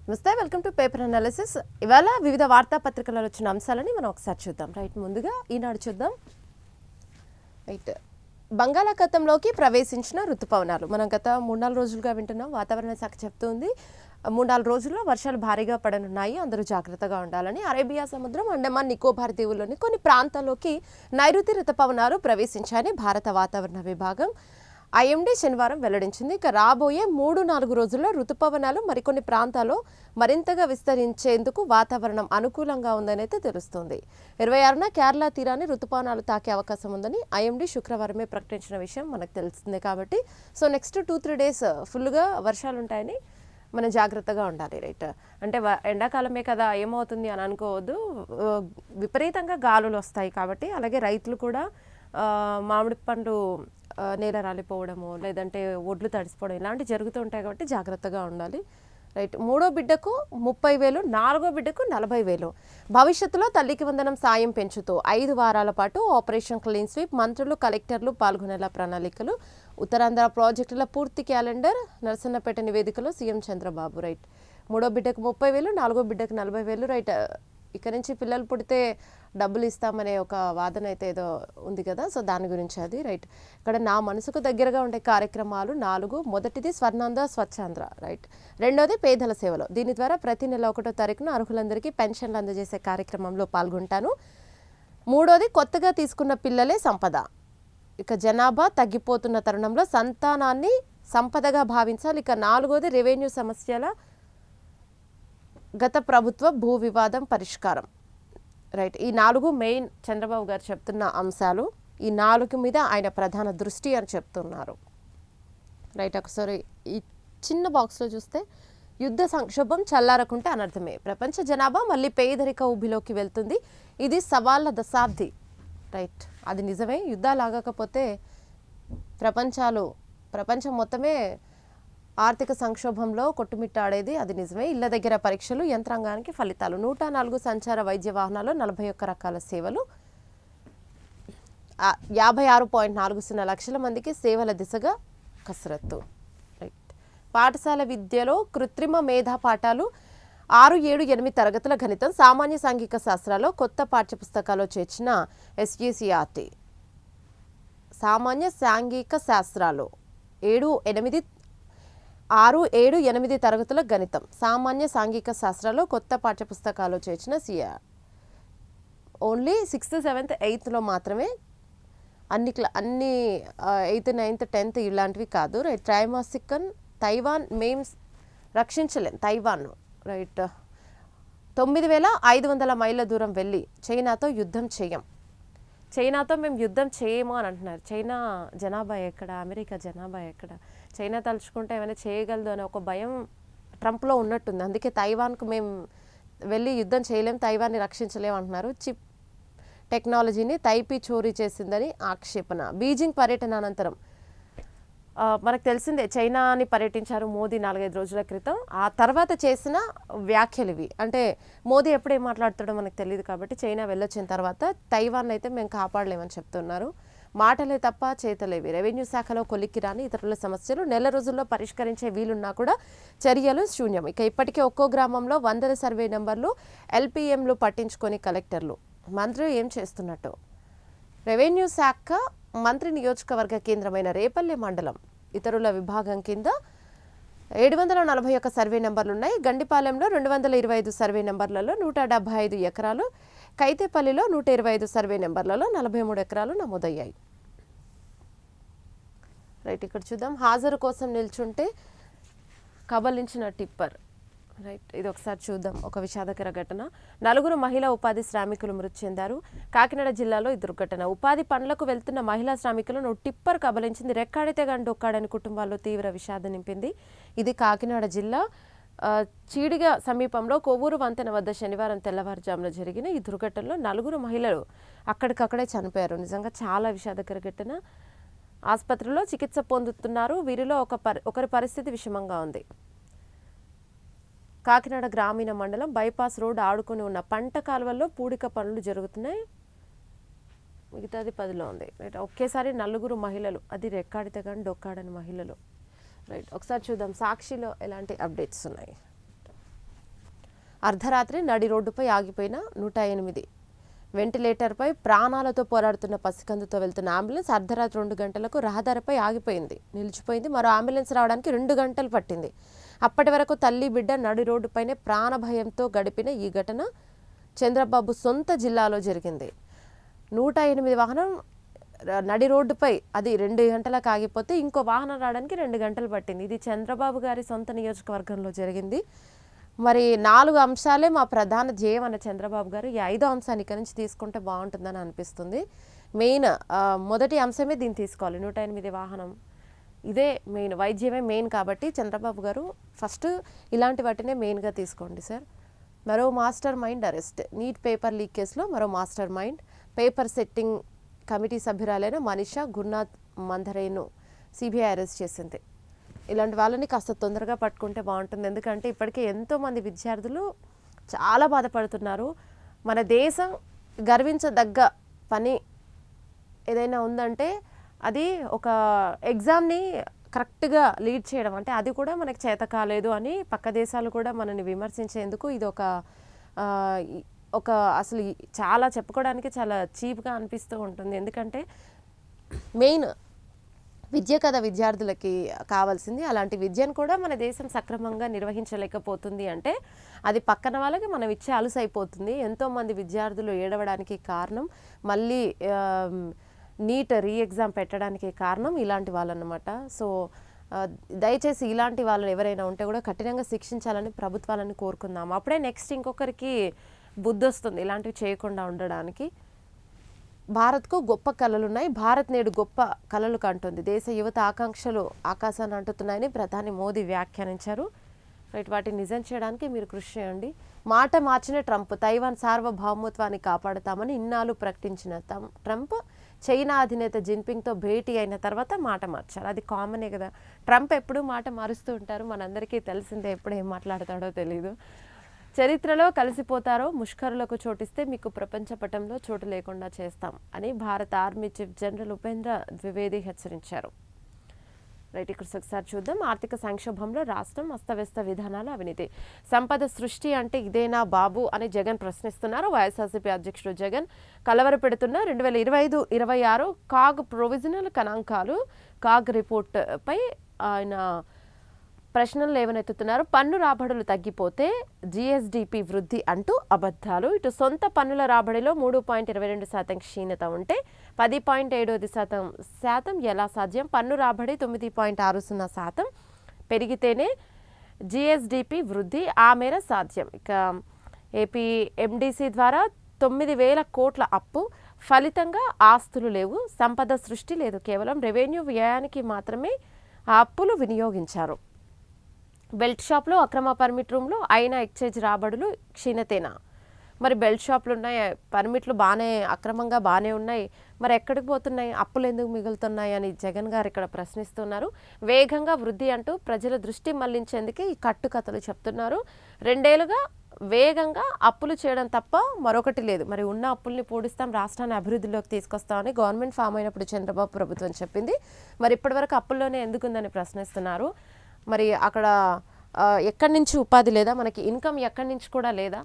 నమస్తే, welcome to paper analysis. ఇవాళ వివిధ వార్తాపత్రికలలో వచ్చిన అంశాలని మనం ఒకసారి చూద్దాం. రైట్, ముందుగా ఈనాడు చూద్దాం. రైట్, బంగాళాఖాతంలోకి ప్రవేశించిన ఋతుపవనాలు. మనం గత 3-4 రోజులుగా వింటున్నాం. వాతావరణ శాఖ చెప్తుంది 3-4 రోజుల్లో వర్షాలు భారీగా పడనున్నాయి, అందరూ జాగ్రత్తగా ఉండాలని. అరేబియా సముద్రం, అండమాన్ నికోబార్ దీవుల్లోని కొన్ని ప్రాంతాల్లోకి నైరుతి ఋతుపవనాలు ప్రవేశించాయని భారత వాతావరణ విభాగం ఐఎండీ శనివారం వెల్లడించింది. ఇక రాబోయే 3-4 రోజుల్లో ఋతుపవనాలు మరికొన్ని ప్రాంతాల్లో మరింతగా విస్తరించేందుకు వాతావరణం అనుకూలంగా ఉందని అయితే తెలుస్తుంది. 26న కేరళ తీరాన్ని ఋతుపవనాలు తాకే అవకాశం ఉందని ఐఎండీ శుక్రవారమే ప్రకటించిన విషయం మనకు తెలిసిందే. కాబట్టి నెక్స్ట్ 2-3 డేస్ ఫుల్గా వర్షాలు ఉంటాయని మనం జాగ్రత్తగా ఉండాలి. రైట్, అంటే ఎండాకాలమే కదా ఏమవుతుంది అని అనుకోవద్దు. విపరీతంగా గాలులు వస్తాయి కాబట్టి, అలాగే రైతులు కూడా మామిడి పండు నేల రాలిపోవడము, లేదంటే ఒడ్లు తడిసిపోవడం ఇలాంటివి జరుగుతూ ఉంటాయి కాబట్టి జాగ్రత్తగా ఉండాలి. రైట్, 3వ బిడ్డకు 30,000, 4వ బిడ్డకు 40,000. భవిష్యత్తులో తల్లికి వందనం సాయం పెంచుతూ 5 వారాల పాటు ఆపరేషన్ క్లీన్ స్వీప్, మంత్రులు కలెక్టర్లు పాల్గొనేలా ప్రణాళికలు. ఉత్తరాంధ్ర ప్రాజెక్టుల పూర్తి క్యాలెండర్ నరసన్నపేట నివేదికలో సీఎం చంద్రబాబు. రైట్, 3వ బిడ్డకు 30,000, 4వ బిడ్డకు 40,000. రైట్, ఇక నుంచి పిల్లలు పుడితే డబ్బులు ఇస్తామనే ఒక వాదన అయితే ఏదో ఉంది కదా, దాని గురించి అది. రైట్, ఇక్కడ నా మనసుకు దగ్గరగా ఉండే కార్యక్రమాలు 4. మొదటిది స్వర్ణాంధ్ర స్వచ్ఛాంధ్ర. రైట్, రెండోది పేదల సేవలో. దీని ద్వారా ప్రతి నెల 1వ తారీఖున అర్హులందరికీ పెన్షన్లు అందజేసే కార్యక్రమంలో పాల్గొంటాను. 3వది కొత్తగా తీసుకున్న పిల్లలే సంపద. ఇక జనాభా తగ్గిపోతున్న తరుణంలో సంతానాన్ని సంపదగా భావించాలి. ఇక 4వది రెవెన్యూ సమస్యల గత ప్రభుత్వ భూ వివాదం పరిష్కారం. రైట్, ఈ 4 మెయిన్ చంద్రబాబు గారు చెప్తున్న అంశాలు. ఈ 4 మీద ఆయన ప్రధాన దృష్టి అని చెప్తున్నారు. రైట్, ఒకసారి ఈ చిన్న బాక్స్లో చూస్తే యుద్ధ సంక్షోభం చల్లారకుంటే అనర్థమే. ప్రపంచ జనాభా మళ్ళీ పేదరిక ఊబిలోకి వెళ్తుంది. ఇది సవాళ్ళ దశాబ్ది. రైట్, అది నిజమే. యుద్ధాలు ఆగకపోతే ప్రపంచం మొత్తమే ఆర్థిక సంక్షోభంలో కొట్టుమిట్టాడేది, అది నిజమే. ఇళ్ల దగ్గర పరీక్షలు, యంత్రాంగానికి ఫలితాలు. 104 సంచార వైద్య వాహనాలు, 41 రకాల సేవలు, 56.40 లక్షల మందికి సేవల దిశగా కసరత్తు. రైట్, పాఠశాల విద్యలో కృత్రిమ మేధా పాఠాలు. 6, 7, 8 తరగతుల గణితం, సామాన్య సాంఘిక శాస్త్రాల్లో కొత్త పాఠ్యపుస్తకాల్లో చేర్చిన ఎస్జీసీఆర్టీ. సామాన్య సాంఘిక శాస్త్రాలు 6, 7, 8 తరగతుల గణితం, సామాన్య సాంఘిక శాస్త్రాల్లో కొత్త పాఠ్యపుస్తకాలు చేర్చిన సిఆర్. ఓన్లీ 6th, 7th, 8thలో మాత్రమే. అన్ని 8th, 9th, 10th ఇలాంటివి కాదు. రైట్, ట్రైమాసికన్ తైవాన్ మేమ్స్ రక్షించలేం తైవాన్ను. రైట్, 9,500 మైళ్ళ దూరం వెళ్ళి చైనాతో యుద్ధం చేయం. చైనాతో మేము యుద్ధం చేయము అని అంటున్నారు. చైనా జనాభా ఎక్కడ, అమెరికా జనాభా ఎక్కడ? చైనా తలుచుకుంటే ఏమైనా చేయగలదు అనే ఒక భయం ట్రంప్లో ఉన్నట్టుంది. అందుకే తైవాన్కు మేము వెళ్ళి యుద్ధం చేయలేం, తైవాన్ని రక్షించలేం అంటున్నారు. చిప్ టెక్నాలజీని తైపీ చోరీ చేసిందని ఆక్షేపణ. బీజింగ్ పర్యటన అనంతరం మనకు తెలిసిందే, చైనాని పర్యటించారు మోదీ 4-5 రోజుల క్రితం. ఆ తర్వాత చేసిన వ్యాఖ్యలు ఇవి. అంటే మోదీ ఎప్పుడేం మాట్లాడుతాడో మనకు తెలియదు కాబట్టి చైనా వెళ్ళొచ్చిన తర్వాత తైవాన్ అయితే మేము కాపాడలేమని చెప్తున్నారు. మాటలే తప్ప చేతలేవి. రెవెన్యూ శాఖలో కొలిక్కి రాని ఇతరుల సమస్యలు నెల రోజుల్లో పరిష్కరించే వీలున్నా కూడా చర్యలు శూన్యం. ఇక ఇప్పటికే ఒక్కో గ్రామంలో 100 సర్వే నెంబర్లు, ఎల్పిఎంలు పట్టించుకొని కలెక్టర్లు. మంత్రి ఏం చేస్తున్నట్టు? రెవెన్యూ శాఖ మంత్రి నియోజకవర్గ కేంద్రమైన రేపల్లె మండలం ఇతరుల విభాగం కింద 741 సర్వే నెంబర్లున్నాయి. గండిపాలెంలో 225 సర్వే నెంబర్లలో 175 ఎకరాలు, కైతేపల్లిలో 125 సర్వే నెంబర్లలో 43 ఎకరాలు నమోదయ్యాయి. రైట్, ఇక్కడ చూద్దాం. హాజరు కోసం నిల్చుంటే కబలించిన టిప్పర్. రైట్, ఇది ఒకసారి చూద్దాం. ఒక విషాదకర ఘటన. 4 మహిళా ఉపాధి శ్రామికులు మృతి చెందారు. కాకినాడ జిల్లాలో ఈ దుర్ఘటన. ఉపాధి పనులకు వెళ్తున్న మహిళా శ్రామికులను టిప్పర్ కబలించింది. రెక్కాడితే గాని డొక్కాడని కుటుంబాల్లో తీవ్ర విషాదం నింపింది. ఇది కాకినాడ జిల్లా చీడిగ సమీపంలో కొవ్వూరు వంతెన వద్ద శనివారం తెల్లవారుజామున జరిగిన ఈ దుర్ఘటనలో 4 మహిళలు అక్కడికక్కడే చనిపోయారు. నిజంగా చాలా విషాదకర ఘటన. ఆసుపత్రిలో చికిత్స పొందుతున్నారు. వీరిలో ఒకరి పరిస్థితి విషమంగా ఉంది. కాకినాడ గ్రామీణ మండలం బైపాస్ రోడ్ ఆడుకొని ఉన్న పంట కాలువల్లో పూడిక పనులు జరుగుతున్నాయి. మిగతాది 10లో ఉంది. రైట్, ఒకేసారి 4 మహిళలు, అది రెక్కాడితే కానీ డొక్కాడని మహిళలు. రైట్, ఒకసారి చూద్దాం సాక్షిలో ఎలాంటి అప్డేట్స్ ఉన్నాయి. అర్ధరాత్రి నడి రోడ్డుపై ఆగిపోయిన 108 వెంటిలేటర్పై ప్రాణాలతో పోరాడుతున్న పసికందుతో వెళ్తున్న అంబులెన్స్ అర్ధరాత్రి 2 గంటలకు రహదారిపై నిలిచిపోయింది. మరో అంబులెన్స్ రావడానికి 2 గంటలు పట్టింది. అప్పటి వరకు తల్లి బిడ్డ నడి రోడ్డుపైనే ప్రాణభయంతో గడిపిన ఈ ఘటన చంద్రబాబు సొంత జిల్లాలో జరిగింది. 108 వాహనం నడి రోడ్డుపై అది 2 గంటలకు ఆగిపోతే ఇంకో వాహనం రావడానికి 2 గంటలు పట్టింది. ఇది చంద్రబాబు గారి సొంత నియోజకవర్గంలో జరిగింది. మరి 4 అంశాలే మా ప్రధాన ధ్యేయం అన్న చంద్రబాబు గారు ఈ 5వ అంశాన్ని ఇక్కడి నుంచి తీసుకుంటే బాగుంటుందని అనిపిస్తుంది. మెయిన్ మొదటి అంశమే దీన్ని తీసుకోవాలి. 108 వాహనం ఇదే మెయిన్, వైద్యమే మెయిన్ కాబట్టి చంద్రబాబు గారు ఫస్ట్ ఇలాంటి వాటినే మెయిన్గా తీసుకోండి సార్. మరో master mind arrest. NEET paper leak కేసులో మరో master mind paper setting committee సభ్యురాలైన మనీషా గురునాథ్ మందరేను సిబిఐ అరెస్ట్ చేసింది. ఇలాంటి వాళ్ళని కాస్త తొందరగా పట్టుకుంటే బాగుంటుంది. ఎందుకంటే ఇప్పటికే ఎంతోమంది విద్యార్థులు చాలా బాధపడుతున్నారు. మన దేశం గర్వించదగ్గ పని ఏదైనా ఉందంటే అది ఒక ఎగ్జామ్ని కరెక్ట్గా లీడ్ చేయడం, అంటే అది కూడా మనకి చేత కాలేదు అని పక్క దేశాలు కూడా మనని విమర్శించేందుకు ఇది ఒక అసలు చాలా చెప్పుకోవడానికి చాలా చీప్గా అనిపిస్తూ ఉంటుంది. ఎందుకంటే మెయిన్ విద్య కదా విద్యార్థులకి కావాల్సింది. అలాంటి విద్యను కూడా మన దేశం సక్రమంగా నిర్వహించలేకపోతుంది అంటే అది పక్కన వాళ్ళకి మనం ఇచ్చే అలుసైపోతుంది. ఎంతోమంది విద్యార్థులు ఏడవడానికి కారణం, మళ్ళీ నీట్ ఎగ్జామ్ పెట్టడానికి కారణం ఇలాంటి వాళ్ళన్నమాట. సో దయచేసి ఇలాంటి వాళ్ళు ఎవరైనా ఉంటే కూడా కఠినంగా శిక్షించాలని ప్రభుత్వాలను కోరుకుందాం. అప్పుడే నెక్స్ట్ ఇంకొకరికి బుద్ధి వస్తుంది ఇలాంటివి చేయకుండా ఉండడానికి. భారత్కు గొప్ప కళలున్నాయి, భారత్ నేడు గొప్ప కళలు కంటుంది, దేశ యువత ఆకాంక్షలు ఆకాశాన్ని అంటున్నాయని ప్రధాని మోదీ వ్యాఖ్యానించారు. రైట్, వాటిని నిజం చేయడానికి మీరు కృషి చేయండి. మాట మార్చిన ట్రంప్ తైవాన్ సార్వభౌమత్వాన్ని కాపాడుతామని ఇన్నాళ్ళు ప్రకటించిన ట్రంప్ చైనా అధినేత జిన్పింగ్తో భేటీ అయిన తర్వాత మాట మార్చారు. అది కామనే కదా, ట్రంప్ ఎప్పుడూ మాట మారుస్తూ ఉంటారు, మనందరికీ తెలిసిందే, ఎప్పుడు ఏం మాట్లాడతాడో తెలీదు. చరిత్రలో కలిసిపోతారో ముష్కరులకు చోటిస్తే మీకు ప్రపంచ పటంలో చోటు లేకుండా చేస్తాం అని భారత army chief general Upendra Dwivedi హెచ్చరించారు. రైట్, ఇక్కడ ఒకసారి చూద్దాం. ఆర్థిక సంక్షోభంలో రాష్ట్రం అస్తవ్యస్త విధానాలు, అవినీతి, సంపద సృష్టి అంటే ఇదేనా బాబు అని జగన్ ప్రశ్నిస్తున్నారు. వైఎస్ఆర్సీపీ అధ్యక్షుడు జగన్ కలవరపెడుతున్న 2025-26 కాగ్ ప్రొవిజనల్ గణాంకాలు, కాగ్ రిపోర్ట్ పై ఆయన ప్రశ్నలు లేవనెత్తుతున్నారు. పన్ను రాబడులు తగ్గిపోతే జిఎస్డిపి వృద్ధి అంటూ అబద్ధాలు. ఇటు సొంత పన్నుల రాబడిలో 3.22% క్షీణత ఉంటే 10.75% ఎలా సాధ్యం? పన్ను రాబడి 9.60% పెరిగితేనే జిఎస్డిపి వృద్ధి ఆ మేర సాధ్యం. ఇక ఏపీ ఎండిసి ద్వారా 9,000 కోట్ల అప్పు, ఫలితంగా ఆస్తులు లేవు, సంపద సృష్టి లేదు, కేవలం రెవెన్యూ వ్యయానికి మాత్రమే ఆ అప్పులు వినియోగించారు. బెల్ట్ షాప్లో అక్రమ పర్మిట్ రూమ్లో అయిన ఎక్సైజ్ రాబడులు క్షీణతేనా? మరి బెల్ట్ షాపులు ఉన్నాయి, పర్మిట్లు అక్రమంగా బాగానే ఉన్నాయి, మరి ఎక్కడికి పోతున్నాయి, అప్పులు ఎందుకు మిగులుతున్నాయి అని జగన్ గారు ఇక్కడ ప్రశ్నిస్తున్నారు. వేగంగా వృద్ధి అంటూ ప్రజల దృష్టి మళ్లించేందుకే ఈ కట్టుకథలు చెప్తున్నారు. 2 ఏళ్లుగా వేగంగా అప్పులు చేయడం తప్ప మరొకటి లేదు. మరి ఉన్న అప్పుల్ని పూడిస్తాం, రాష్ట్రాన్ని అభివృద్ధిలోకి తీసుకొస్తామని గవర్నమెంట్ ఫామ్ అయినప్పుడు చంద్రబాబు ప్రభుత్వం చెప్పింది. మరి ఇప్పటివరకు అప్పుల్లోనే ఎందుకుందని ప్రశ్నిస్తున్నారు. మరి అక్కడ ఎక్కడి నుంచి ఉపాధి లేదా, మనకి ఇన్కమ్ ఎక్కడి నుంచి కూడా లేదా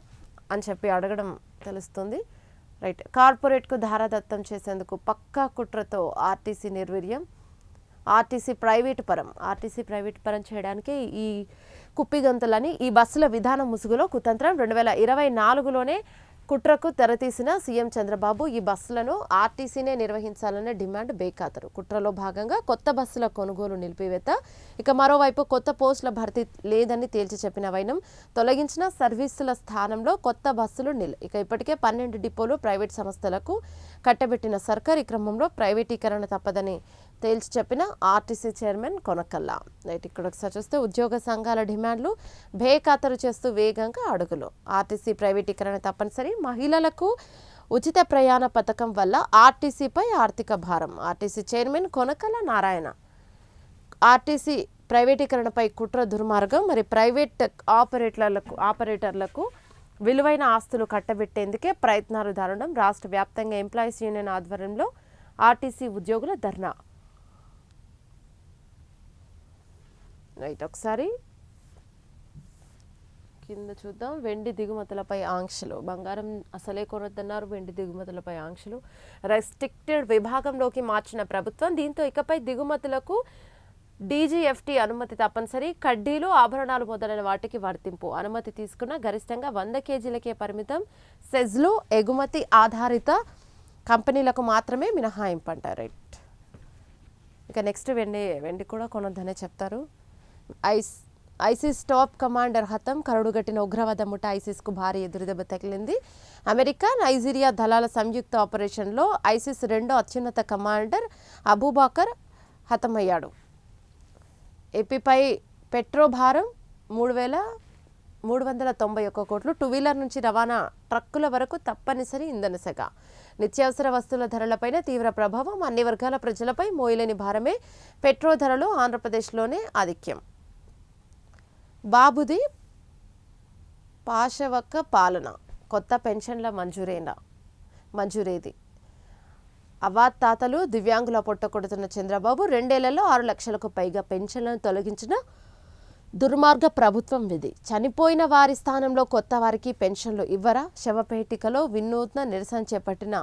అని చెప్పి అడగడం తెలుస్తుంది. రైట్, కార్పొరేట్కు ధారాదత్తం చేసేందుకు పక్కా కుట్రతో ఆర్టీసీ నిర్వీర్యం. ఆర్టీసీ ప్రైవేటు పరం చేయడానికి ఈ కుప్పిగంతులని ఈ బస్సుల విధానం ముసుగులో కుతంత్రం. 2024లోనే కుట్రకు తెరతీసిన సీఎం చంద్రబాబు ఈ బస్సులను ఆర్టీసీనే నిర్వహించాలనే డిమాండ్ బేఖాతరు. కుట్రలో భాగంగా కొత్త బస్సుల కొనుగోలు నిలిపివేత. ఇక మరోవైపు కొత్త పోస్టుల భర్తీ లేదని తేల్చి చెప్పిన వైనం తొలగించిన సర్వీసుల స్థానంలో కొత్త బస్సులు ఇక ఇప్పటికే 12 డిపోలు ప్రైవేట్ సంస్థలకు కట్టబెట్టిన సర్కార్ ఈ క్రమంలో ప్రైవేటీకరణ తప్పదని తేల్చి చెప్పిన ఆర్టీసీ చైర్మన్ కొనకల్లా. రైట్, ఇక్కడ ఒకసారి చూస్తే ఉద్యోగ సంఘాల డిమాండ్లు బేఖాతరు చేస్తూ వేగంగా అడుగులు. ఆర్టీసీ ప్రైవేటీకరణ తప్పనిసరి, మహిళలకు ఉచిత ప్రయాణ పథకం వల్ల ఆర్టీసీపై ఆర్థిక భారం. RTC chairman Konakalla Narayana. RTC ప్రైవేటీకరణపై కుట్ర దుర్మార్గం. మరి ప్రైవేట్ ఆపరేటర్లకు విలువైన ఆస్తులు కట్టబెట్టేందుకే ప్రయత్నాలు దారుణం. రాష్ట్ర వ్యాప్తంగా ఎంప్లాయీస్ యూనియన్ ఆధ్వర్యంలో ఆర్టీసీ ఉద్యోగుల ధర్నా. రైట్, ఒకసారి కింద చూద్దాం. వెండి దిగుమతులపై ఆంక్షలు. బంగారం అసలే కొనొద్దన్నారు. వెండి దిగుమతులపై ఆంక్షలు. రెస్ట్రిక్టెడ్ విభాగంలోకి మార్చిన ప్రభుత్వం. దీంతో ఇకపై దిగుమతులకు డీజీఎఫ్టీ అనుమతి తప్పనిసరి. కడ్డీలు, ఆభరణాలు మొదలైన వాటికి వర్తింపు. అనుమతి తీసుకున్న గరిష్టంగా 100 కేజీలకే పరిమితం. సెజ్లు ఎగుమతి ఆధారిత కంపెనీలకు మాత్రమే మినహాయింపు అంటారు. రైట్. ఇక నెక్స్ట్ వెండి కూడా కొనొద్దనే చెప్తారు. ఐసిస్ టాప్ కమాండర్ హతం. కరుడుగట్టిన ఉగ్రవాద ముఠా ఐసిస్కు భారీ ఎదురుదెబ్బ తగిలింది. అమెరికా, నైజీరియా దళాల సంయుక్త ఆపరేషన్లో ఐసిస్ రెండో అత్యున్నత కమాండర్ అబూబకర్ హతమయ్యాడు. ఏపీపై పెట్రో భారం 3,391 కోట్లు. టూ వీలర్ నుంచి రవాణా ట్రక్కుల వరకు తప్పనిసరి ఇంధన శాఖ. నిత్యావసర వస్తువుల ధరలపైన తీవ్ర ప్రభావం. అన్ని వర్గాల ప్రజలపై మోయలేని భారమే పెట్రో ధరలు. ఆంధ్రప్రదేశ్లోనే ఆధిక్యం. బాబుది పాశవక పాలన. కొత్త పెన్షన్ల మంజూరేది. అవాతాతలు దివ్యాంగుల పొట్టకొడుతున్న చంద్రబాబు. 2 ఏళ్లలో 6 లక్షలకు పైగా పెన్షన్లను తొలగించిన దుర్మార్గ ప్రభుత్వం ఇది. చనిపోయిన వారి స్థానంలో కొత్త వారికి పెన్షన్లు ఇవ్వరా? శవపేటికలో వినూత్న నిరసన చేపట్టిన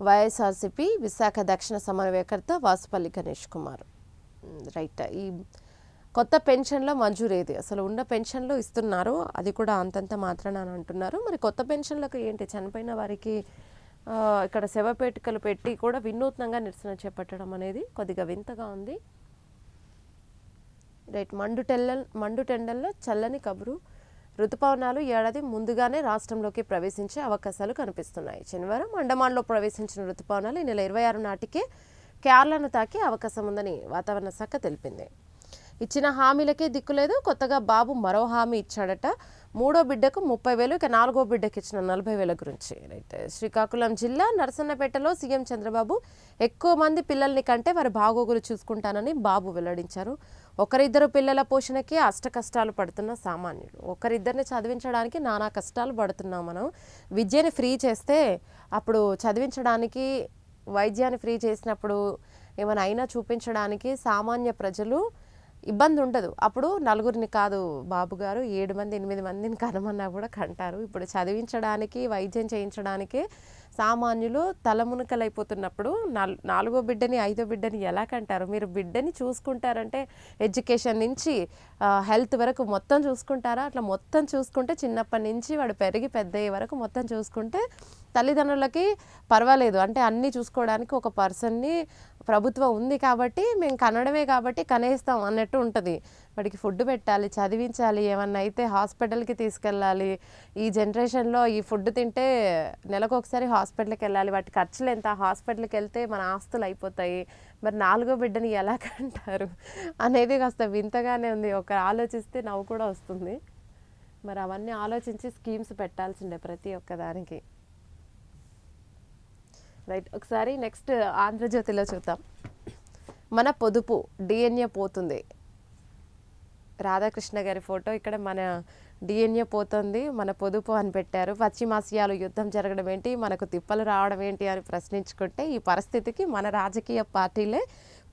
వైఎస్ఆర్సీపీ విశాఖ దక్షిణ సమన్వయకర్త వాసుపల్లి గణేష్ కుమార్. రైట్. ఈ కొత్త పెన్షన్ల మంజూరేది. అసలు ఉన్న పెన్షన్లు ఇస్తున్నారు, అది కూడా అంతంత మాత్రాన అని అంటున్నారు. మరి కొత్త పెన్షన్లకు ఏంటి? చనిపోయిన వారికి ఇక్కడ శవపేటికలు పెట్టి కూడా వినూత్నంగా నిరసన చేపట్టడం అనేది కొద్దిగా వింతగా ఉంది. రైట్. మండుటెండల్లో చల్లని కబురు. ఋతుపవనాలు ఏడాది ముందుగానే రాష్ట్రంలోకి ప్రవేశించే అవకాశాలు కనిపిస్తున్నాయి. శనివారం అండమాన్లో ప్రవేశించిన ఋతుపవనాలు ఈ నెల 26 నాటికే కేరళను తాకే అవకాశం ఉందని వాతావరణ శాఖ తెలిపింది. ఇచ్చిన హామీలకే దిక్కులేదు. కొత్తగా బాబు మరో హామీ ఇచ్చాడట. 3వ బిడ్డకు 30,000, ఇక 4వ బిడ్డకి ఇచ్చిన 40,000 గురించి. రైట్. శ్రీకాకుళం జిల్లా నరసన్నపేటలో సీఎం చంద్రబాబు ఎక్కువ మంది పిల్లల్ని కంటే వారి బాగోగులు చూసుకుంటానని బాబు వెల్లడించారు. ఒకరిద్దరు పిల్లల పోషణకి అష్టకష్టాలు పడుతున్న సామాన్యులు. ఒకరిద్దరిని చదివించడానికి నానా కష్టాలు పడుతున్నాం మనం. విద్యని ఫ్రీ చేస్తే అప్పుడు చదివించడానికి, వైద్యాన్ని ఫ్రీ చేసినప్పుడు ఏమైనా అయినా చూపించడానికి సామాన్య ప్రజలు ఇబ్బంది ఉండదు. అప్పుడు నలుగురిని కాదు బాబు గారు 7 మంది 8 మందిని కనమన్నా కూడా కంటారు. ఇప్పుడు చదివించడానికి, వైద్యం చేయించడానికి సామాన్యులు తలమునకలైపోతున్నప్పుడు 4వ బిడ్డని 5వ బిడ్డని ఎలా కంటారు? మీరు బిడ్డని చూసుకుంటారంటే ఎడ్యుకేషన్ నుంచి హెల్త్ వరకు మొత్తం చూసుకుంటారా? అట్లా మొత్తం చూసుకుంటే చిన్నప్పటి నుంచి వాడు పెరిగి పెద్ద అయ్యే వరకు మొత్తం చూసుకుంటే తల్లిదండ్రులకి పర్వాలేదు. అంటే అన్నీ చూసుకోవడానికి ఒక పర్సన్ని ప్రభుత్వం ఉంది కాబట్టి మేము కనడమే కాబట్టి కనేస్తాం అన్నట్టు ఉంటుంది. వాడికి ఫుడ్ పెట్టాలి, చదివించాలి, ఏమన్నా అయితే హాస్పిటల్కి తీసుకెళ్ళాలి. ఈ జనరేషన్లో ఈ ఫుడ్ తింటే నెలకు ఒకసారి హాస్పిటల్కి వెళ్ళాలి. వాటి ఖర్చులు ఎంత? హాస్పిటల్కి వెళ్తే మన ఆస్తులు అయిపోతాయి. మరి 4వ బిడ్డని ఎలా కంటారు అనేది కాస్త వింతగానే ఉంది. ఒక ఆలోచిస్తే నవ్వు కూడా వస్తుంది. మరి అవన్నీ ఆలోచించి స్కీమ్స్ పెట్టాల్సిందే ప్రతి ఒక్కదానికి. రైట్. ఒకసారి నెక్స్ట్ ఆంధ్రజ్యోతిలో చూద్దాం. మన పొదుపు డిఎన్ఏ పోతుంది. రాధాకృష్ణ గారి ఫోటో ఇక్కడ. మన డిఎన్ఏ పోతుంది, మన పొదుపు అని పెట్టారు. పశ్చిమాసియాలో యుద్ధం జరగడం ఏంటి, మనకు తిప్పలు రావడం ఏంటి అని ప్రశ్నించుకుంటే ఈ పరిస్థితికి మన రాజకీయ పార్టీలే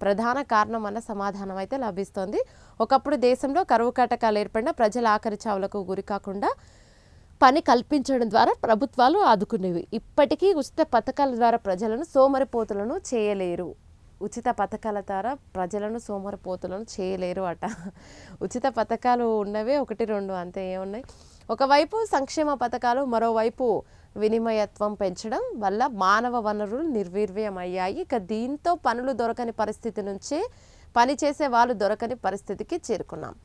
ప్రధాన కారణం అన్న సమాధానం అయితే లభిస్తోంది. ఒకప్పుడు దేశంలో కరువు కాటకాలు ఏర్పడిన ప్రజల ఆఖరి చావులకు గురి కాకుండా పని కల్పించడం ద్వారా ప్రభుత్వాలు ఆదుకునేవి. ఇప్పటికీ ఉచిత పథకాల ద్వారా ప్రజలను సోమరిపోతులను చేయలేరు. ఉచిత పథకాల ద్వారా ప్రజలను సోమరిపోతులను చేయలేరు అట. ఉచిత పథకాలు ఉన్నవే 1-2 అంతే, ఏమున్నాయి? ఒకవైపు సంక్షేమ పథకాలు, మరోవైపు వినిమయత్వం పెంచడం వల్ల మానవ వనరులు నిర్వీర్యమయ్యాయి. ఇక దీంతో పనులు దొరకని పరిస్థితి నుంచే పనిచేసే వాళ్ళు దొరకని పరిస్థితికి చేరుకున్నాం.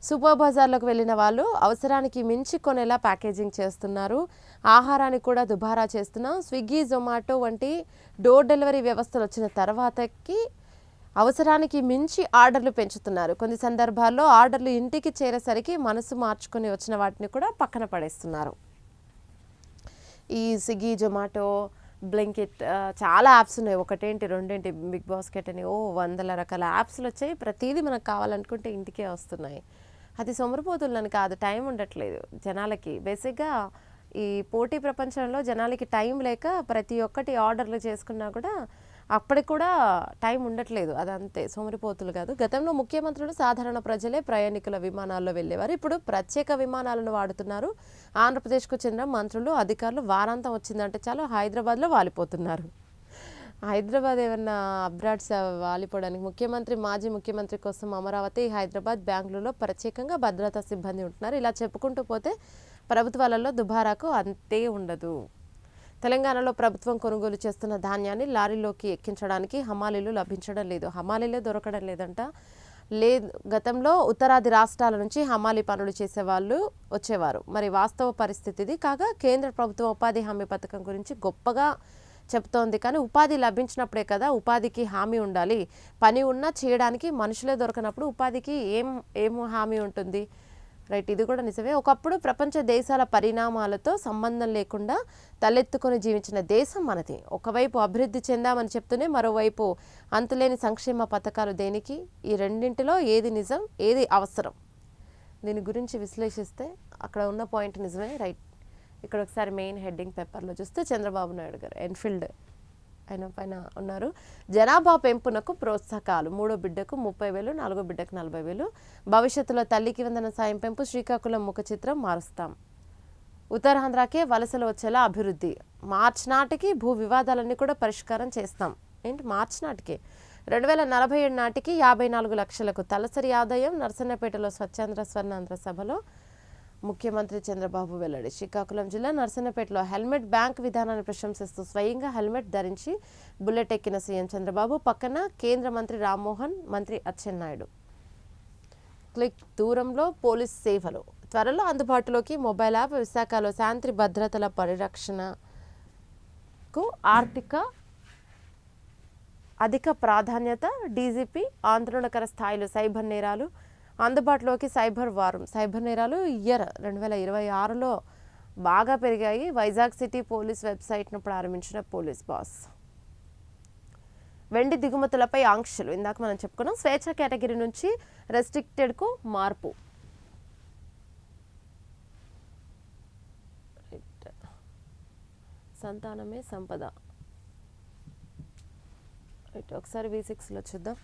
సూపర్ బజార్లకు వెళ్ళిన వాళ్ళు అవసరానికి మించి కొనేలా ప్యాకేజింగ్ చేస్తున్నారు. ఆహారాన్ని కూడా దుబారా చేస్తున్నాం. స్విగ్గీ, జొమాటో వంటి డోర్ డెలివరీ వ్యవస్థలు వచ్చిన తర్వాతకి అవసరానికి మించి ఆర్డర్లు పెంచుతున్నారు. కొన్ని సందర్భాల్లో ఆర్డర్లు ఇంటికి చేరేసరికి మనసు మార్చుకొని వచ్చిన వాటిని కూడా పక్కన పడేస్తున్నారు. ఈ స్విగ్గీ, జొమాటో, బ్లింకిట్ చాలా యాప్స్ ఉన్నాయి. ఒకటేంటి రెండేంటి, బిగ్ బాస్కెట్ అని 100 రకాల యాప్స్లు వచ్చాయి. ప్రతిదీ మనకు కావాలనుకుంటే ఇంటికే వస్తున్నాయి. అది సొమరిపోతులని కాదు, టైం ఉండట్లేదు జనాలకి. బేసిక్గా ఈ పోటీ ప్రపంచంలో జనాలకి టైం లేక ప్రతి ఒక్కటి ఆర్డర్లు చేసుకున్నా కూడా అప్పటికి కూడా టైం ఉండట్లేదు, అదంతే, సోమరిపోతులు కాదు. గతంలో ముఖ్యమంత్రులు సాధారణ ప్రజలే ప్రయాణికుల విమానాల్లో వెళ్ళేవారు, ఇప్పుడు ప్రత్యేక విమానాలను వాడుతున్నారు. ఆంధ్రప్రదేశ్కు చెందిన మంత్రులు అధికారులు వారాంతం వచ్చిందంటే చాలు హైదరాబాద్లో వాలిపోతున్నారు. హైదరాబాద్ ఏమన్నా అబ్రాడ్స్ వాలిపోవడానికి? మాజీ ముఖ్యమంత్రి కోసం అమరావతి, హైదరాబాద్, బెంగళూరులో ప్రత్యేకంగా భద్రతా సిబ్బంది ఉంటున్నారు. ఇలా చెప్పుకుంటూ పోతే ప్రభుత్వాలలో దుబారాకు అంతే ఉండదు. తెలంగాణలో ప్రభుత్వం కొనుగోలు చేస్తున్న ధాన్యాన్ని లారీలోకి ఎక్కించడానికి హమాలీలు లభించడం లేదు, హమాలీలే దొరకడం లేదంట. గతంలో ఉత్తరాది రాష్ట్రాల నుంచి హమాలీ పనులు చేసేవాళ్ళు వచ్చేవారు. మరి వాస్తవ పరిస్థితి ఇది. కాగా కేంద్ర ప్రభుత్వం ఉపాధి హామీ పథకం గురించి గొప్పగా చెప్తోంది, కానీ ఉపాధి లభించినప్పుడే కదా ఉపాధికి హామీ ఉండాలి. పని ఉన్నా చేయడానికి మనుషులే దొరకనప్పుడు ఉపాధికి ఏం హామీ ఉంటుంది? రైట్, ఇది కూడా నిజమే. ఒకప్పుడు ప్రపంచ దేశాల పరిణామాలతో సంబంధం లేకుండా తలెత్తుకొని జీవించిన దేశం మనది. ఒకవైపు అభివృద్ధి చెందామని చెప్తూనే మరోవైపు అంతులేని సంక్షేమ పథకాలు దేనికి? ఈ రెండింటిలో ఏది నిజం, ఏది అవసరం? దీని గురించి విశ్లేషిస్తే అక్కడ ఉన్న పాయింట్ నిజమే. రైట్, ఇక్కడ ఒకసారి మెయిన్ హెడ్డింగ్ పేపర్లో చూస్తే చంద్రబాబు నాయుడు గారు ఎన్ఫీల్డ్ ఆయన పైన ఉన్నారు. జనాభా పెంపునకు ప్రోత్సాహకాలు, 3వ బిడ్డకు 30,000, 4వ బిడ్డకు 40,000. భవిష్యత్తులో తల్లికి వందన సాయం పెంపు, శ్రీకాకుళం ముఖ చిత్రం మారుస్తాం. ఉత్తరాంధ్రకే వలసలు వచ్చేలా అభివృద్ధి, మార్చి నాటికి భూ వివాదాలన్నీ కూడా పరిష్కారం చేస్తాం. ఏంటి మార్చి నాటికి? 2047 నాటికి 54 లక్షలకు తలసరి ఆదాయం. నర్సన్నపేటలో స్వచ్ఛాంధ్ర స్వర్ణాంధ్ర సభలో ముఖ్యమంత్రి చంద్రబాబు వెల్లడి. శ్రీకాకుళం జిల్లా నర్సన్నపేటలో హెల్మెట్ బ్యాంక్ విధానాన్ని ప్రశంసిస్తూ స్వయంగా హెల్మెట్ ధరించి బుల్లెట్ ఎక్కిన సీఎం చంద్రబాబు. పక్కన కేంద్ర మంత్రి రామ్మోహన్, మంత్రి అచ్చెన్నాయుడు. క్లిక్ దూరంలో పోలీస్ సేవలు త్వరలో అందుబాటులోకి. Mobile app. విశాఖలో శాంతి భద్రతల పరిరక్షణకు అధిక ప్రాధాన్యత. డీజీపీ ఆందోళనకర స్థాయిలో సైబర్ నేరాలు అందుబాటులోకి. సైబర్ వారం. సైబర్ నేరాలు 2026లో బాగా పెరిగాయి. వైజాగ్ సిటీ పోలీస్ వెబ్సైట్ను ప్రారంభించిన పోలీస్ బాస్. వెండి దిగుమతులపై ఆంక్షలు, ఇందాక మనం చెప్పుకున్నాం. స్వేచ్ఛ కేటగిరీ నుంచి రెస్ట్రిక్టెడ్కు మార్పు. సంతానమే సంపద. ఒకసారి V6లో చూద్దాం.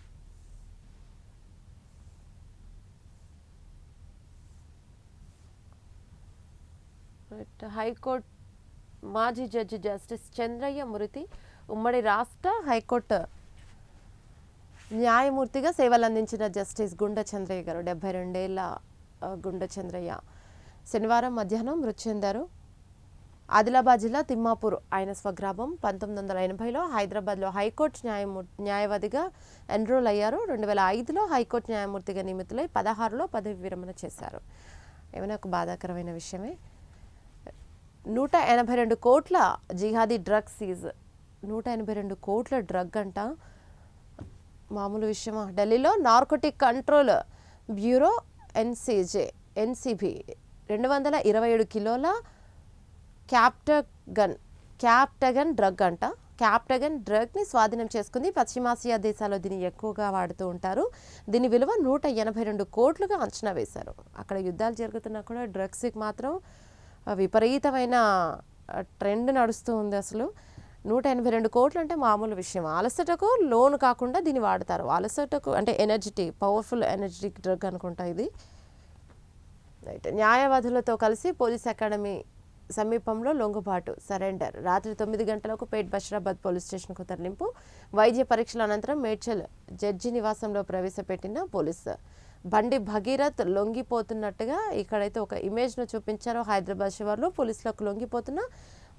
హైకోర్టు మాజీ జడ్జి జస్టిస్ చంద్రయ్య మృతి. ఉమ్మడి రాష్ట్ర హైకోర్టు న్యాయమూర్తిగా సేవలు అందించిన జస్టిస్ గుండ చంద్రయ్య గారు, 72 ఏళ్ల గుండ చంద్రయ్య శనివారం మధ్యాహ్నం మృతి చెందారు. ఆదిలాబాద్ జిల్లా తిమ్మాపూర్ ఆయన స్వగ్రామం. 1980లో హైదరాబాద్లో హైకోర్టు న్యాయవాదిగా ఎన్రోల్ అయ్యారు. 2005లో హైకోర్టు న్యాయమూర్తిగా నియమితులై 16లో పదవి విరమణ చేశారు. ఏమైనా ఒక బాధాకరమైన విషయమే. 182 కోట్ల జిహాదీ డ్రగ్ సీజ్. 182 కోట్ల డ్రగ్ అంట, మామూలు విషయమా? ఢిల్లీలో నార్కోటిక్ కంట్రోల్ బ్యూరో ఎన్సీబీ 227 కిలోల క్యాప్టగన్ డ్రగ్ అంట. క్యాప్టగన్ డ్రగ్ని స్వాధీనం చేసుకుంది. పశ్చిమాసియా దేశాల్లో దీన్ని ఎక్కువగా వాడుతూ ఉంటారు. దీని విలువ 182 కోట్లుగా అంచనా వేశారు. అక్కడ యుద్ధాలు జరుగుతున్నా కూడా డ్రగ్స్కి మాత్రం విపరీతమైన ట్రెండ్ నడుస్తూ ఉంది. అసలు 182 కోట్లు అంటే మామూలు విషయం. అలసటకు లోన్ కాకుండా దీన్ని వాడతారు. అలసటకు అంటే పవర్ఫుల్ ఎనర్జెటిక్ డ్రగ్ అనుకుంటా ఇది. రైట్, న్యాయవాదులతో కలిసి పోలీస్ అకాడమీ సమీపంలో లొంగుబాటు, సరెండర్. రాత్రి 9 గంటలకు పేట్ బషీరాబాద్ పోలీస్ స్టేషన్కు తరలింపు. వైద్య పరీక్షల అనంతరం మేడ్చల్ జడ్జి నివాసంలో ప్రవేశపెట్టిన పోలీసు. బండి భగీరథ్ లొంగిపోతున్నట్టుగా ఇక్కడైతే ఒక ఇమేజ్ను చూపించారు. హైదరాబాద్ శివార్లో పోలీసులకు లొంగిపోతున్న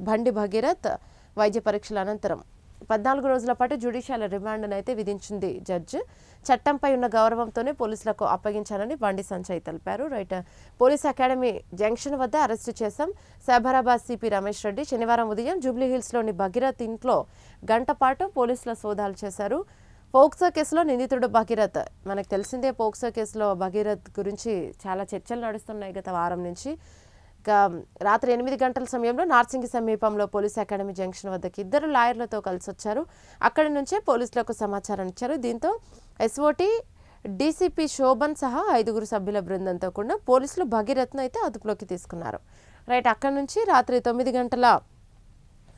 బండి భగీరథ్ వైద్య పరీక్షల అనంతరం 14 రోజుల పాటు జ్యుడిషియల్ రిమాండ్ను అయితే విధించింది జడ్జి. చట్టంపై ఉన్న గౌరవంతోనే పోలీసులకు అప్పగించాలని బండి సంజయ్ తెలిపారు. రైట్, పోలీస్ అకాడమీ జంక్షన్ వద్ద అరెస్టు చేశాం. సైబరాబాద్ సిపి రమేష్ రెడ్డి శనివారం ఉదయం జూబ్లీహిల్స్లోని భగీరథ్ ఇంట్లో గంట పాటు పోలీసుల సోదాలు చేశారు. పోక్సో కేసులో నిందితుడు భగీరథ్, మనకు తెలిసిందే పోక్సో కేసులో భగీరథ్ గురించి చాలా చర్చలు నడుస్తున్నాయి గత వారం నుంచి. రాత్రి 8 గంటల సమయంలో నార్సింగి సమీపంలో పోలీస్ అకాడమీ జంక్షన్ వద్దకు 2 లాయర్లతో కలిసి వచ్చారు. అక్కడి నుంచే పోలీసులకు సమాచారం ఇచ్చారు. దీంతో ఎస్ఓటీ డీసీపీ శోభన్ సహా 5 సభ్యుల బృందంతో కూడా పోలీసులు భగీరథ్ను అయితే అదుపులోకి తీసుకున్నారు. రైట్, అక్కడి నుంచి రాత్రి 9 గంటల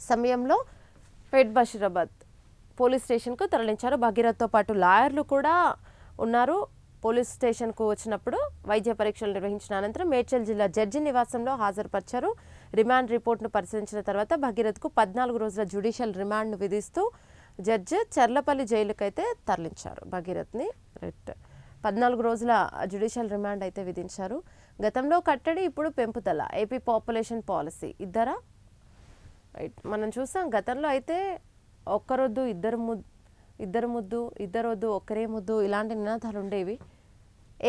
సమయంలో పేట్ బషీరాబాద్ పోలీస్ స్టేషన్కు తరలించారు. భగీరథ్తో పాటు లాయర్లు కూడా ఉన్నారు. పోలీస్ స్టేషన్కు వచ్చినప్పుడు వైద్య పరీక్షలు నిర్వహించిన అనంతరం మేడ్చల్ జిల్లా జడ్జి నివాసంలో హాజరుపరిచారు. రిమాండ్ రిపోర్ట్ను పరిశీలించిన తర్వాత భగీరథ్కు 14 రోజుల జ్యుడిషియల్ రిమాండ్ను విధిస్తూ జడ్జి చర్లపల్లి జైలుకైతే తరలించారు. భగీరథ్ని 14 రోజుల జ్యుడిషియల్ రిమాండ్ అయితే విధించారు. గతంలో కట్టడి, ఇప్పుడు పెంపుదల, ఏపీ పాపులేషన్ పాలసీ ఇద్దరా రైట్. మనం చూసాం గతంలో అయితే ఒక్కరొద్దు ఇద్దరొద్దు ఒక్కరే ముద్దు ఇలాంటి నినాదాలు ఉండేవి.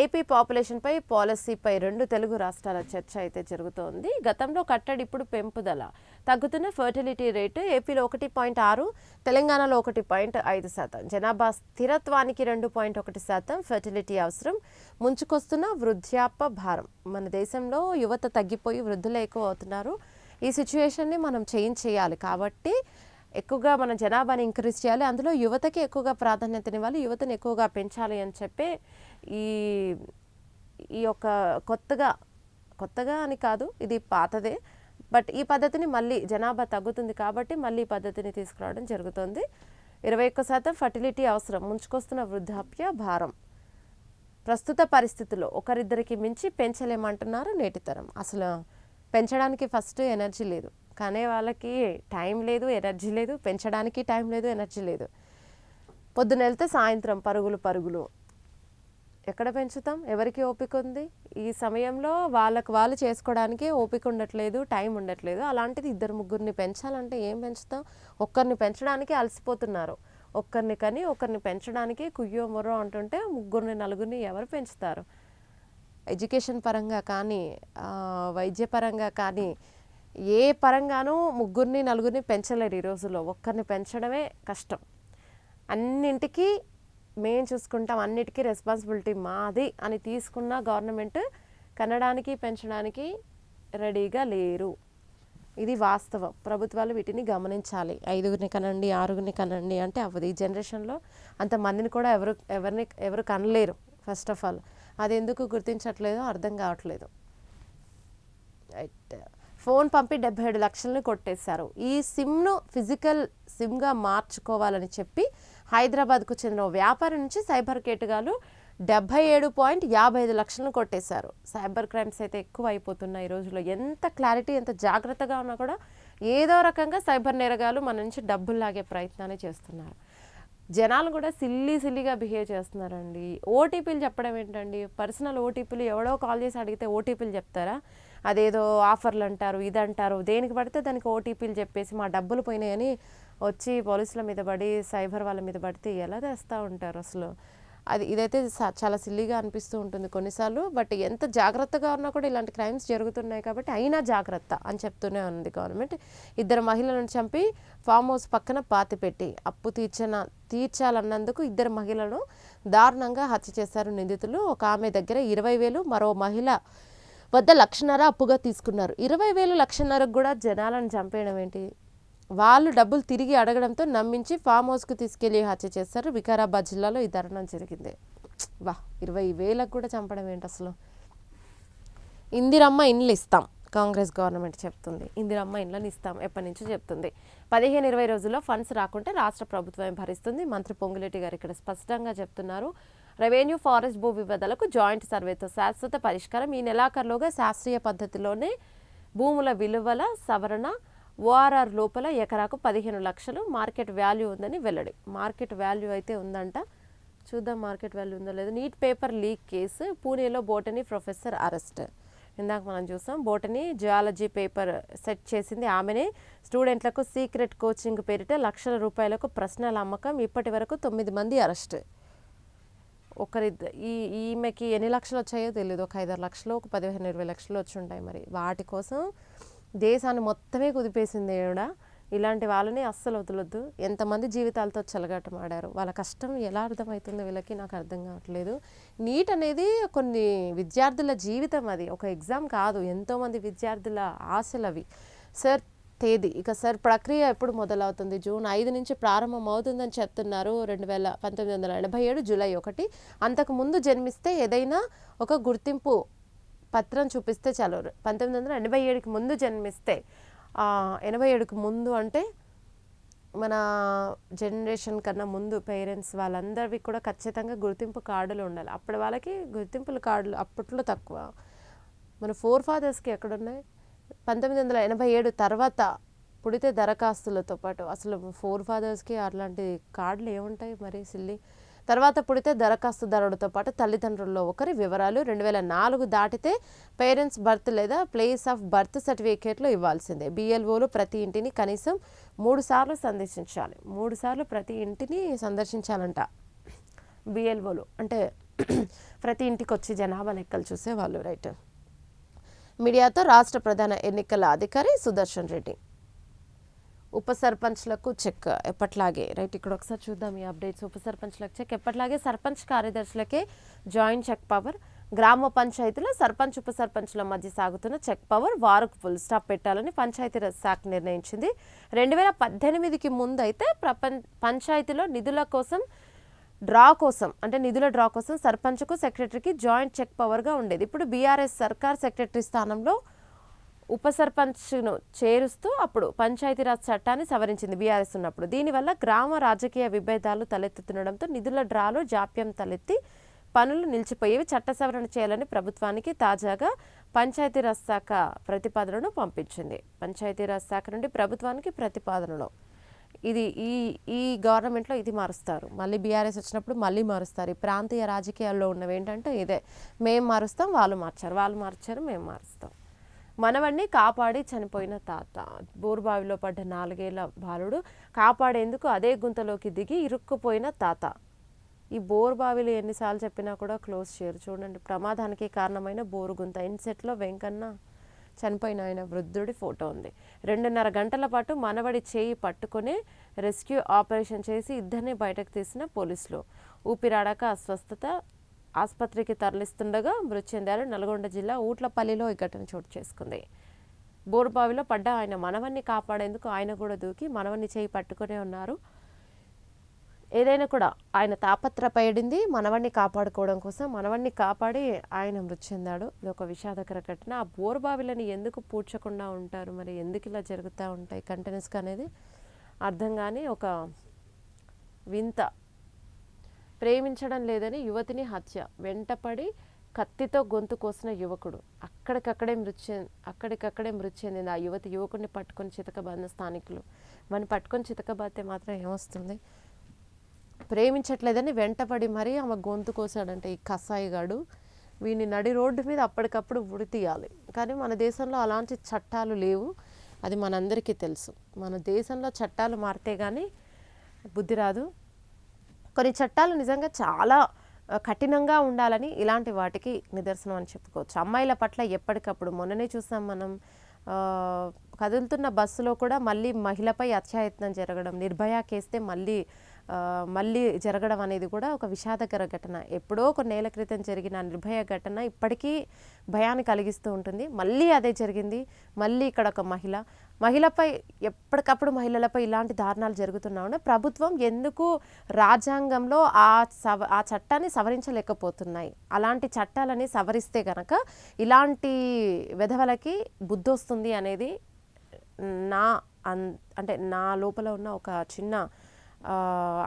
ఏపీ పాపులేషన్పై పాలసీపై 2 తెలుగు రాష్ట్రాల చర్చ అయితే జరుగుతోంది. గతంలో కట్టడి, ఇప్పుడు పెంపుదల, తగ్గుతున్న ఫర్టిలిటీ రేటు ఏపీలో 1.6, తెలంగాణలో 1.5%, జనాభా స్థిరత్వానికి 2.1% ఫర్టిలిటీ అవసరం, ముంచుకొస్తున్న వృద్ధాప్య భారం. మన దేశంలో యువత తగ్గిపోయి వృద్ధులే ఎక్కువ అవుతున్నారు. ఈ సిచ్యువేషన్ని మనం చేంజ్ చేయాలి కాబట్టి ఎక్కువగా మన జనాభాని ఇంక్రీజ్ చేయాలి, అందులో యువతకి ఎక్కువగా ప్రాధాన్యతనివ్వాలి, యువతను ఎక్కువగా పెంచాలి అని చెప్పి ఈ యొక్క కొత్తగా అని కాదు, ఇది పాతదే, బట్ ఈ పద్ధతిని మళ్ళీ జనాభా తగ్గుతుంది కాబట్టి మళ్ళీ ఈ పద్ధతిని తీసుకురావడం జరుగుతుంది. 21% ఫర్టిలిటీ అవసరం, ముంచుకొస్తున్న వృద్ధాప్య భారం. ప్రస్తుత పరిస్థితుల్లో ఒకరిద్దరికి మించి పెంచలేమంటున్నారు నేటి తరం. అసలు పెంచడానికి ఫస్ట్ ఎనర్జీ లేదు, కానీ వాళ్ళకి టైం లేదు, ఎనర్జీ లేదు, పెంచడానికి టైం లేదు, ఎనర్జీ లేదు. పొద్దున వెళ్తే సాయంత్రం పరుగులు. ఎక్కడ పెంచుతాం? ఎవరికి ఓపిక ఉంది? ఈ సమయంలో వాళ్ళు చేసుకోవడానికి ఓపిక ఉండట్లేదు, టైం ఉండట్లేదు. అలాంటిది 2-3 పెంచాలంటే ఏం పెంచుతాం? ఒక్కరిని పెంచడానికి అలసిపోతున్నారు. ఒక్కరిని కని ఒకరిని పెంచడానికి కుయ్యో మొర్రో అంటుంటే 3-4 ఎవరు పెంచుతారు? ఎడ్యుకేషన్ పరంగా కానీ, వైద్య పరంగా కానీ, ఏ పరంగానూ 3-4 పెంచలేరు ఈ రోజుల్లో. ఒక్కరిని పెంచడమే కష్టం. అన్నింటికీ మేము చూసుకుంటాం, అన్నిటికీ రెస్పాన్సిబిలిటీ మాది అని తీసుకున్న గవర్నమెంట్ కనడానికి పెంచడానికి రెడీగా లేరు. ఇది వాస్తవం. ప్రభుత్వాలు వీటిని గమనించాలి. 5 కనండి, 6 కనండి అంటే అవ్వదు. ఈ జనరేషన్లో అంతమందిని కూడా ఎవరు కనలేరు. ఫస్ట్ ఆఫ్ ఆల్ అది ఎందుకు గుర్తించట్లేదో అర్థం కావట్లేదు. ఫోన్ పంపి 77 లక్షలను కొట్టేశారు. ఈ సిమ్ను ఫిజికల్ సిమ్గా మార్చుకోవాలని చెప్పి హైదరాబాద్కు చెందిన వ్యాపారి నుంచి సైబర్ కేటుగాలు 77.55 లక్షలను కొట్టేశారు. సైబర్ క్రైమ్స్ అయితే ఎక్కువ అయిపోతున్నాయి ఈ రోజుల్లో. ఎంత క్లారిటీ, ఎంత జాగ్రత్తగా ఉన్నా కూడా ఏదో రకంగా సైబర్ నేరగాలు మన నుంచి డబ్బులు లాగే ప్రయత్నాన్ని చేస్తున్నారు. జనాలు కూడా సిల్లీగా బిహేవ్ చేస్తున్నారండి. ఓటీపీలు చెప్పడం ఏంటండి? పర్సనల్ ఓటీపీలు ఎవడో కాల్ చేసి అడిగితే ఓటీపీలు చెప్తారా? అదేదో ఆఫర్లు అంటారు, ఇదంటారు, దేనికి పడితే దానికి ఓటీపీలు చెప్పేసి మా డబ్బులు పోయినాయని వచ్చి పోలీసుల మీద పడి, సైబర్ వాళ్ళ మీద పడితే ఎలా తెస్తూ ఉంటారు అసలు? ఇదైతే చాలా సిల్లీగా అనిపిస్తూ ఉంటుంది కొన్నిసార్లు. బట్ ఎంత జాగ్రత్తగా ఉన్నా కూడా ఇలాంటి క్రైమ్స్ జరుగుతున్నాయి కాబట్టి అయినా జాగ్రత్త అని చెప్తూనే ఉంది గవర్నమెంట్. 2 మహిళలను చంపి ఫామ్ హౌస్ పక్కన పాతిపెట్టి అప్పు తీర్చాలన్నందుకు 2 మహిళలను దారుణంగా హత్య చేశారు నిందితులు. ఒక ఆమె దగ్గర 20,000, మరో మహిళ వద్ద 1,50,000 అప్పుగా తీసుకున్నారు. 20,000, 1,50,000 కూడా జనాలను చంపేయడం ఏంటి? వాళ్ళు డబ్బులు తిరిగి అడగడంతో నమ్మించి ఫామ్ హౌస్కు తీసుకెళ్లి హత్య చేశారు. వికారాబాద్ జిల్లాలో ఈ దారుణం జరిగింది. 20,000 కూడా చంపడం ఏంటి అసలు? ఇందిరమ్మ ఇండ్లు ఇస్తాం కాంగ్రెస్ గవర్నమెంట్ చెప్తుంది. ఇందిరమ్మ ఇండ్లను ఇస్తాం ఎప్పటి నుంచో చెప్తుంది. 15-20 రోజుల్లో ఫండ్స్ రాకుంటే రాష్ట్ర ప్రభుత్వమే భరిస్తుంది. మంత్రి పొంగులేటి గారు ఇక్కడ స్పష్టంగా చెప్తున్నారు. రెవెన్యూ, ఫారెస్ట్ భూ వివాదాలకు జాయింట్ సర్వేతో శాశ్వత పరిష్కారం. ఈ నెలాఖరులోగా శాస్త్రీయ పద్ధతిలోనే భూముల విలువల సవరణ. ఓఆర్ఆర్ లోపల ఎకరాకు 15 లక్షలు మార్కెట్ వాల్యూ ఉందని వెల్లడి. మార్కెట్ వాల్యూ అయితే ఉందంట, చూద్దాం మార్కెట్ వాల్యూ ఉందో లేదో. నీట్ పేపర్ లీక్ కేసు, పూణేలో బోటనీ ప్రొఫెసర్ అరెస్ట్. ఇందాక మనం చూసాం, బోటనీ జియాలజీ పేపర్ సెట్ చేసింది ఆమెనే. స్టూడెంట్లకు సీక్రెట్ కోచింగ్ పేరిట లక్షల రూపాయలకు ప్రశ్నల అమ్మకం. ఇప్పటి వరకు 9 మంది అరెస్ట్. ఈమెకి ఎన్ని లక్షలు వచ్చాయో తెలియదు. ఒక 5-6 లక్షలు, ఒక 15-20 లక్షలు వచ్చి ఉంటాయి. మరి వాటి కోసం దేశాన్ని మొత్తమే కుదిపేసింది ఏడా. ఇలాంటి వాళ్ళని అస్సలు వదలొద్దు. ఎంతమంది జీవితాలతో చెలగాటమాడారు. వాళ్ళ కష్టం ఎలా అర్థమవుతుందో వీళ్ళకి నాకు అర్థం కావట్లేదు. నీట్ అనేది కొన్ని విద్యార్థుల జీవితం, అది ఒక ఎగ్జామ్ కాదు. ఎంతోమంది విద్యార్థుల ఆశలు అవి. సార్ తేదీ, ఇక సార్ ప్రక్రియ ఎప్పుడు మొదలవుతుంది? జూన్ 5 నుంచి ప్రారంభం అవుతుందని చెప్తున్నారు. 1987 జూలై 1. అంతకుముందు జన్మిస్తే ఏదైనా ఒక గుర్తింపు పత్రం చూపిస్తే చాలు. 1987కి ముందు జన్మిస్తే, 87కి ముందు అంటే మన జనరేషన్ కన్నా ముందు పేరెంట్స్ వాళ్ళందరివి కూడా ఖచ్చితంగా గుర్తింపు కార్డులు ఉండాలి. అప్పుడు వాళ్ళకి గుర్తింపుల కార్డులు అప్పట్లో తక్కువ. మన ఫోర్ ఫాదర్స్కి ఎక్కడున్నాయి? 1987 తర్వాత పుడితే దరఖాస్తులతో పాటు అసలు ఫోర్ ఫాదర్స్కి అట్లాంటి కార్డులు ఏముంటాయి మరి సిల్లి. తర్వాత పుడితే దరఖాస్తుదారుడితో పాటు తల్లిదండ్రుల్లో ఒకరి వివరాలు 2004 దాటితే పేరెంట్స్ బర్త్ లేదా ప్లేస్ ఆఫ్ బర్త్ సర్టిఫికేట్లు ఇవ్వాల్సిందే. బిఎల్ఓలు ప్రతి ఇంటిని కనీసం 3 సార్లు సందర్శించాలి. 3 సార్లు ప్రతి ఇంటిని సందర్శించాలంట బిఎల్ఓలు. అంటే ప్రతి ఇంటికి వచ్చి జనాభా లెక్కలు చూసేవాళ్ళు. రైట్. మీడియాతో రాష్ట్ర ప్రధాన ఎన్నికల అధికారి సుదర్శన్ రెడ్డి. ఉప సర్పంచ్లకు చెక్ ఎప్పట్లాగే. రైట్, ఇక్కడ ఒకసారి చూద్దాం ఈ అప్డేట్స్. ఉప సర్పంచ్లకు చెక్ ఎప్పట్లాగే. సర్పంచ్ కార్యదర్శులకే జాయింట్ చెక్ పవర్. గ్రామ పంచాయతీలో సర్పంచ్ ఉప సర్పంచ్ల మధ్య సాగుతున్న చెక్ పవర్ వారకు ఫుల్ స్టాప్ పెట్టాలని పంచాయతీరాజ్ శాఖ నిర్ణయించింది. 2018కి ముందు అయితే పంచాయతీలో నిధుల డ్రా కోసం సర్పంచ్కు సెక్రటరీకి జాయింట్ చెక్ పవర్గా ఉండేది. ఇప్పుడు బీఆర్ఎస్ సర్కార్ సెక్రటరీ స్థానంలో ఉప సర్పంచ్ను చేరుస్తూ అప్పుడు పంచాయతీరాజ్ చట్టాన్ని సవరించింది బీఆర్ఎస్ ఉన్నప్పుడు. దీనివల్ల గ్రామ రాజకీయ విభేదాలు తలెత్తుతుండడంతో నిధుల డ్రాలో జాప్యం తలెత్తి పనులు నిలిచిపోయేవి. చట్ట సవరణ చేయాలని ప్రభుత్వానికి తాజాగా పంచాయతీరాజ్ శాఖ ప్రతిపాదనను పంపించింది. పంచాయతీరాజ్ శాఖ నుండి ప్రభుత్వానికి ప్రతిపాదనలో ఇది ఈ గవర్నమెంట్లో ఇది మారుస్తారు. మళ్ళీ బీఆర్ఎస్ వచ్చినప్పుడు మళ్ళీ మారుస్తారు. ఈ ప్రాంతీయ రాజకీయాల్లో ఉన్నవి ఏంటంటే ఇదే, మేము మారుస్తాం, వాళ్ళు మార్చారు, మేము మారుస్తాం. మనవణ్ణి కాపాడి చనిపోయిన తాత. బోరుబావిలో పడ్డ 4 ఏళ్ల బాలుడు కాపాడేందుకు అదే గుంతలోకి దిగి ఇరుక్కుపోయిన తాత. ఈ బోరుబావిలు ఎన్నిసార్లు చెప్పినా కూడా క్లోజ్ చేయరు. చూడండి, ప్రమాదానికి కారణమైన బోరు గుంత. ఇన్సెట్లో వెంకన్న చనిపోయిన ఆయన వృద్ధుడి ఫోటో ఉంది. 2.5 గంటల పాటు మనవడి చేయి పట్టుకుని రెస్క్యూ ఆపరేషన్ చేసి ఇద్దరిని బయటకు తీసిన పోలీసులు. ఊపిరాడక అస్వస్థత, ఆసుపత్రికి తరలిస్తుండగా మృతి చెందారు. నల్గొండ జిల్లా ఊట్లపల్లిలో ఈ ఘటన చోటు చేసుకుంది. బోరుబావిలో పడ్డ ఆయన మనవన్ని కాపాడేందుకు ఆయన కూడా దూకి మనవన్ని చేయి పట్టుకునే ఉన్నారు. ఏదైనా కూడా ఆయన తాపత్రపడింది మనవన్ని కాపాడుకోవడం కోసం. మనవన్ని కాపాడి ఆయన మృతి చెందాడు. ఇది ఒక విషాదకర ఘటన. ఆ బోరుబావిలని ఎందుకు పూడ్చకుండా ఉంటారు, మరి ఎందుకు ఇలా జరుగుతూ ఉంటాయి కంటిన్యూస్గా అనేది అర్థం కాని ఒక వింత. ప్రేమించడం లేదని యువతిని హత్య, వెంటపడి కత్తితో గొంతు కోసిన యువకుడు అక్కడికక్కడే మృతి చెందింది. ఆ యువకుడిని పట్టుకొని చితకబాదిన స్థానికులు. వాడిని పట్టుకొని చితకబాదితే మాత్రం ఏమొస్తుంది? ప్రేమించట్లేదని వెంటపడి మరీ ఆమె గొంతు కోసాడంటే ఈ కసాయిగాడు. వీడిని నడి రోడ్డు మీద అప్పటికప్పుడు ఉరి తీయాలి. కానీ మన దేశంలో అలాంటి చట్టాలు లేవు. అది మనందరికీ తెలుసు. మన దేశంలో చట్టాలు మారితే కానీ బుద్ధి రాదు. కొన్ని చట్టాలు నిజంగా చాలా కఠినంగా ఉండాలని ఇలాంటి వాటికి నిదర్శనం అని చెప్పుకోవచ్చు. అమ్మాయిల పట్ల ఎప్పటికప్పుడు మొన్ననే చూసాం మనం, కదులుతున్న బస్సులో కూడా మళ్ళీ మహిళపై అత్యాయత్నం జరగడం, నిర్భయ కేస్తే మళ్ళీ జరగడం అనేది కూడా ఒక విషాదకర ఘటన. ఎప్పుడో కొన్నేళ్ల క్రితం జరిగిన నిర్భయ ఘటన ఇప్పటికీ భయాన్ని కలిగిస్తూ ఉంటుంది. మళ్ళీ అదే జరిగింది. మళ్ళీ ఇక్కడ ఒక మహిళపై ఎప్పటికప్పుడు మహిళలపై ఇలాంటి దారుణాలు జరుగుతున్నా ప్రభుత్వం ఎందుకు రాజ్యాంగంలో ఆ చట్టాన్ని సవరించలేకపోతున్నాయి? అలాంటి చట్టాలని సవరిస్తే గనక ఇలాంటి వెధవలకి బుద్ధి వస్తుంది అనేది నా లోపల ఉన్న ఒక చిన్న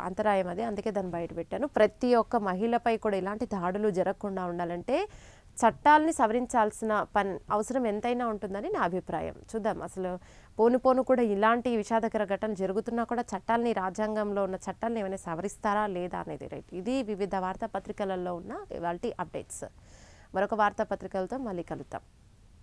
అంతరాయం అది. అందుకే దాన్ని బయట పెట్టాను. ప్రతి ఒక్క మహిళపై కూడా ఇలాంటి దాడులు జరగకుండా ఉండాలంటే చట్టాలని సవరించాల్సిన అవసరం ఎంతైనా ఉంటుందని నా అభిప్రాయం. చూద్దాం, అసలు పోను కూడా ఇలాంటి విషాదకర ఘటన జరుగుతున్నా కూడా చట్టాలని, రాజ్యాంగంలో ఉన్న చట్టాలను ఏమైనా సవరిస్తారా లేదా అనేది. రైట్, ఇది వివిధ వార్తాపత్రికలలో ఉన్న ఇవాల్టి అప్డేట్స్. మరొక వార్తాపత్రికలతో మళ్ళీ కలుద్దాం.